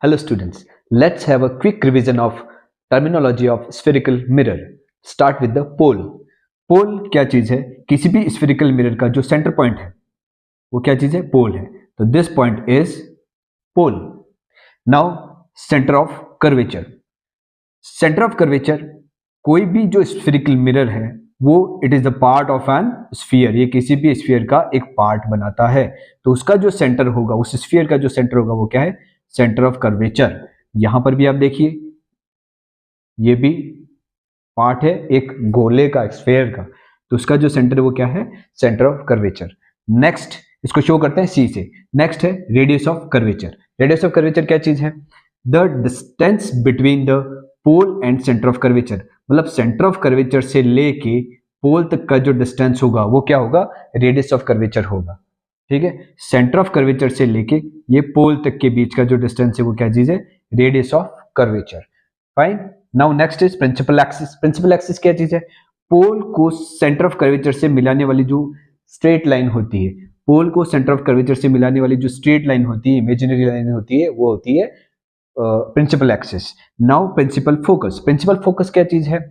Hello students, let's have a quick revision of terminology of spherical mirror. Start with the pole. पोल क्या चीज है? किसी भी spherical mirror का जो सेंटर पॉइंट है वो क्या चीज है? पोल है. तो this point is pole. Now centre of curvature. Centre of curvature कोई भी जो स्फेरिकल मिरर है वो it is the part of an sphere. ये किसी भी स्फीयर का एक पार्ट बनाता है. तो उसका जो सेंटर होगा, उस स्फीयर का जो सेंटर होगा वो क्या है? Centre of curvature. यहां पर भी आप देखिए, ये भी पार्ट है एक गोले का, स्फीयर का. तो उसका जो सेंटर है वो क्या है? Centre of curvature. नेक्स्ट इसको शो करते हैं सी से. नेक्स्ट है radius of curvature. Radius of curvature क्या चीज है? The distance between the pole and centre of curvature. मतलब सेंटर ऑफ कर्वेचर से लेके पोल तक का जो डिस्टेंस होगा वो क्या होगा? रेडियस ऑफ कर्वेचर होगा. ठीक है, सेंटर ऑफ कर्वेचर से लेके ये पोल तक के बीच का जो डिस्टेंस है वो क्या चीज है? Radius of curvature. Fine. Now next is principal axis. Principal axis क्या चीज है? पोल को सेंटर ऑफ कर्वेचर से मिलाने वाली जो स्ट्रेट लाइन होती है, पोल को सेंटर ऑफ कर्वेचर से मिलाने वाली जो स्ट्रेट लाइन होती है, इमेजिनरी लाइन होती है, वो होती है principal axis. Now principal focus. Principal focus क्या चीज है?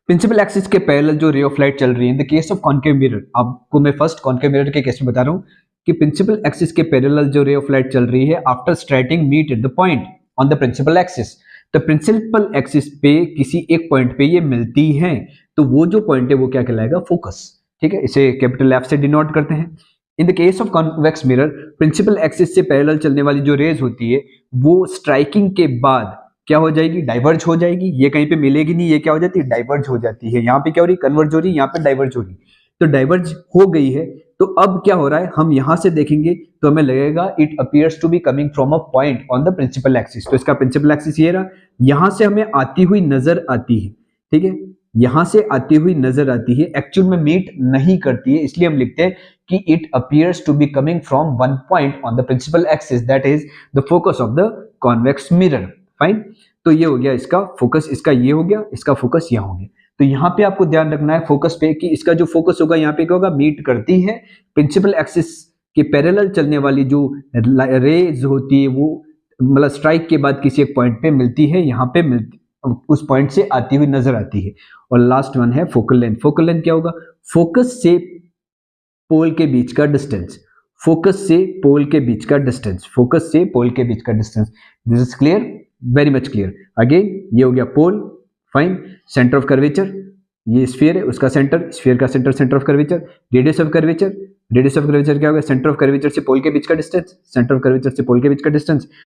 प्रिंसिपल एक्सिस के पैरेलल जो रे ऑफ लाइट चल रही है, इन the case of concave mirror, आपको मैं फर्स्ट कॉन्केव मिरर के केस में बता रहा हूं कि प्रिंसिपल एक्सिस के पैरेलल जो रे ऑफ लाइट चल रही है after striking meet at the point on the principal axis. तो प्रिंसिपल एक्सिस पे किसी एक पॉइंट पे ये मिलती हैं, तो वो जो पॉइंट है वो क्या कहलाएगा? फोकस. ठीक है, इसे कैपिटल एफ से डिनोट करते हैं. In the case of convex mirror, principal axis से पैरेलल चलने वाली जो रेज होती है वो स्ट्राइकिंग के बाद क्या हो जाएगी? डाइवर्ज हो जाएगी. ये कहीं पे मिलेगी नहीं, ये क्या हो जाती है? डाइवर्ज हो जाती है. यहाँ पे क्या हो रही? कन्वर्ज हो रही है, यहाँ पे डाइवर्ज हो रही. तो डाइवर्ज हो गई है. तो अब क्या हो रहा है? हम यहां से देखेंगे तो हमें लगेगा it appears to be coming from a point on the principal axis. तो इसका प्रिंसिपल एक्सिस ये रहा. यहां से हमें आती हुई नजर आती है. ठीक है, यहां से आती हुई नजर आती है, एक्चुअल में मीट नहीं करती है, इसलिए हम लिखते हैं कि it appears to be coming from one point on the principal axis, that is the focus of the convex mirror. Fine. तो ये हो गया इसका फोकस, इसका ये हो गया, इसका फोकस यहाँ हो गया. तो यहाँ पे आपको ध्यान रखना है फोकस पे कि इसका जो फोकस होगा यहाँ पे क्या होगा? मीट करती है प्रिंसिपल एक्सिस के पैरेलल चलने वाली जो रेज होती है वो मतलब स्ट्राइक के बाद किसी एक पॉइंट पे मिलती है, यहाँ पे मिलती, उस पॉइंट से आती हुई नजर आती है. और लास्ट वन है फोकल लेंथ. फोकल लेंथ क्या होगा? फोकस से पोल के बीच का डिस्टेंस. फोकस से पोल के बीच का डिस्टेंस. फोकस से पोल के बीच का distance. This is clear? Very much clear. Again ये हो गया पोल. फाइन. सेंटर ऑफ कर्वेचर, ये स्फीयर है, उसका सेंटर, स्फीयर का centre, centre of curvature. Radius of curvature. Radius of curvature क्या होगा? सेंटर ऑफ कर्वेचर से पोल के बीच का डिस्टेंस. सेंटर ऑफ कर्वेचर से पोल के बीच का डिस्टेंस.